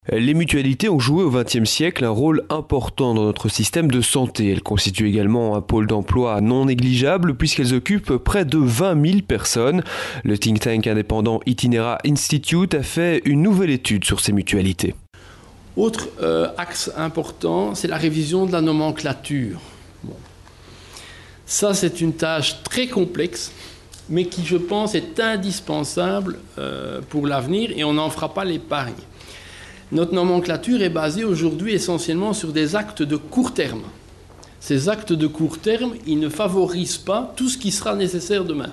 Les mutualités ont joué au XXe siècle un rôle important dans notre système de santé. Elles constituent également un pôle d'emploi non négligeable puisqu'elles occupent près de 20 000 personnes. Le think tank indépendant Itinera Institute a fait une nouvelle étude sur ces mutualités. Autre axe important, c'est la révision de la nomenclature. Bon. Ça, c'est une tâche très complexe, mais qui, je pense, est indispensable pour l'avenir et on n'en fera pas l'épargne. Notre nomenclature est basée aujourd'hui essentiellement sur des actes de court terme. Ces actes de court terme, ils ne favorisent pas tout ce qui sera nécessaire demain,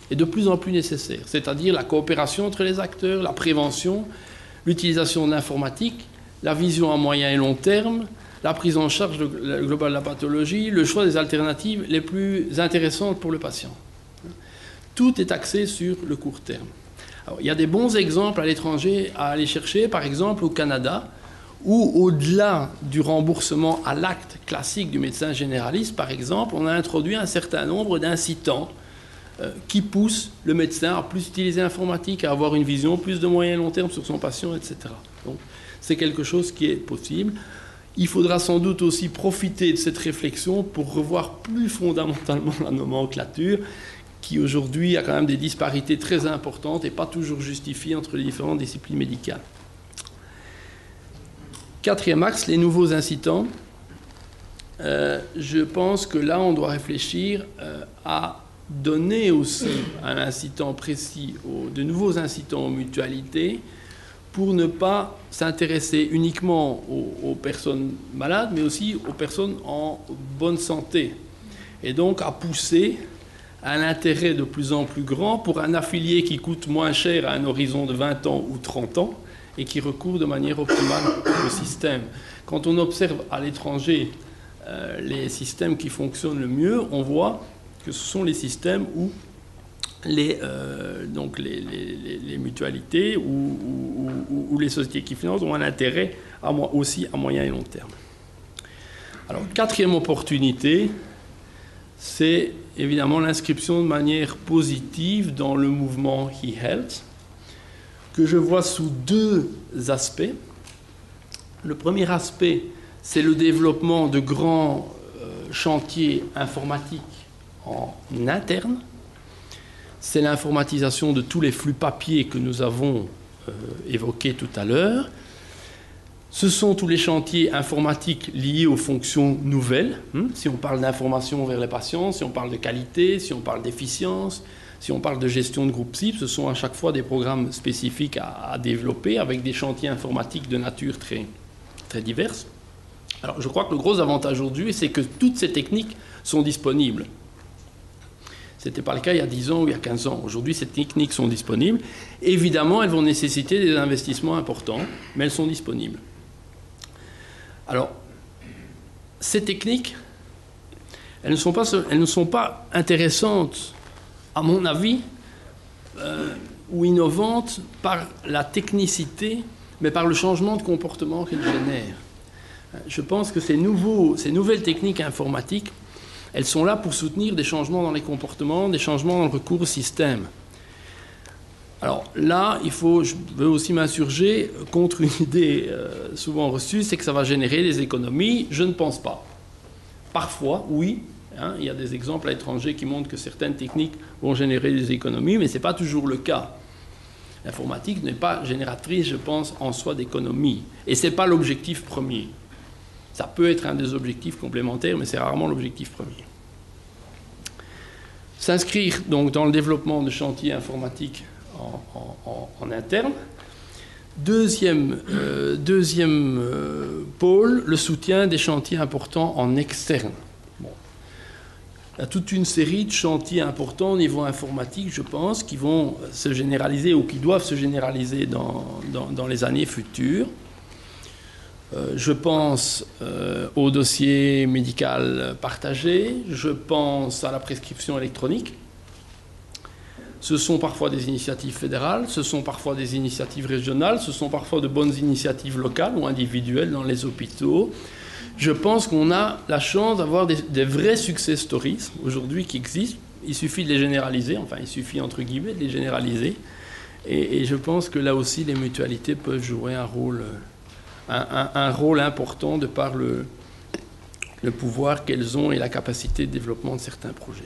et de plus en plus nécessaire, c'est-à-dire la coopération entre les acteurs, la prévention, l'utilisation de l'informatique, la vision à moyen et long terme, la prise en charge globale de la pathologie, le choix des alternatives les plus intéressantes pour le patient. Tout est axé sur le court terme. Alors, il y a des bons exemples à l'étranger à aller chercher, par exemple au Canada, où au-delà du remboursement à l'acte classique du médecin généraliste, par exemple, on a introduit un certain nombre d'incitants qui poussent le médecin à plus utiliser l'informatique, à avoir une vision plus de moyen et long terme sur son patient, etc. Donc, c'est quelque chose qui est possible. Il faudra sans doute aussi profiter de cette réflexion pour revoir plus fondamentalement la nomenclature, qui aujourd'hui a quand même des disparités très importantes et pas toujours justifiées entre les différentes disciplines médicales. Quatrième axe, les nouveaux incitants. Je pense que là, on doit réfléchir à donner aussi un incitant précis, de nouveaux incitants aux mutualités, pour ne pas s'intéresser uniquement aux personnes malades, mais aussi aux personnes en bonne santé. Et donc à pousser un intérêt de plus en plus grand pour un affilié qui coûte moins cher à un horizon de 20 ans ou 30 ans et qui recourt de manière optimale au système. Quand on observe à l'étranger les systèmes qui fonctionnent le mieux, on voit que ce sont les systèmes où les mutualités ou les sociétés qui financent ont un intérêt aussi à moyen et long terme. Alors, quatrième opportunité, c'est évidemment l'inscription de manière positive dans le mouvement e-health, que je vois sous deux aspects. Le premier aspect, c'est le développement de grands chantiers informatiques en interne. C'est l'informatisation de tous les flux papier que nous avons évoqués tout à l'heure. Ce sont tous les chantiers informatiques liés aux fonctions nouvelles. Si on parle d'information vers les patients, si on parle de qualité, si on parle d'efficience, si on parle de gestion de groupe cible, ce sont à chaque fois des programmes spécifiques à développer avec des chantiers informatiques de nature très, très diverses. Alors, je crois que le gros avantage aujourd'hui, c'est que toutes ces techniques sont disponibles. Ce n'était pas le cas il y a 10 ans ou il y a 15 ans. Aujourd'hui, ces techniques sont disponibles. Évidemment, elles vont nécessiter des investissements importants, mais elles sont disponibles. Alors, ces techniques, elles ne sont pas intéressantes, à mon avis, ou innovantes par la technicité, mais par le changement de comportement qu'elles génèrent. Je pense que ces nouvelles techniques informatiques, elles sont là pour soutenir des changements dans les comportements, des changements dans le recours au système. Alors là, je veux aussi m'insurger contre une idée souvent reçue, c'est que ça va générer des économies. Je ne pense pas. Parfois, oui, il y a des exemples à l'étranger qui montrent que certaines techniques vont générer des économies, mais ce n'est pas toujours le cas. L'informatique n'est pas génératrice, je pense, en soi d'économies. Et ce n'est pas l'objectif premier. Ça peut être un des objectifs complémentaires, mais c'est rarement l'objectif premier. S'inscrire donc dans le développement de chantiers informatiques en interne. Deuxième pôle, le soutien des chantiers importants en externe. Bon. Il y a toute une série de chantiers importants au niveau informatique, je pense, qui vont se généraliser ou qui doivent se généraliser dans les années futures. Je pense au dossier médical partagé, je pense à la prescription électronique. Ce sont parfois des initiatives fédérales, ce sont parfois des initiatives régionales, ce sont parfois de bonnes initiatives locales ou individuelles dans les hôpitaux. Je pense qu'on a la chance d'avoir des vrais success stories aujourd'hui qui existent. Il suffit de les généraliser, enfin il suffit entre guillemets de les généraliser. Et je pense que là aussi, les mutualités peuvent jouer un rôle important de par le pouvoir qu'elles ont et la capacité de développement de certains projets.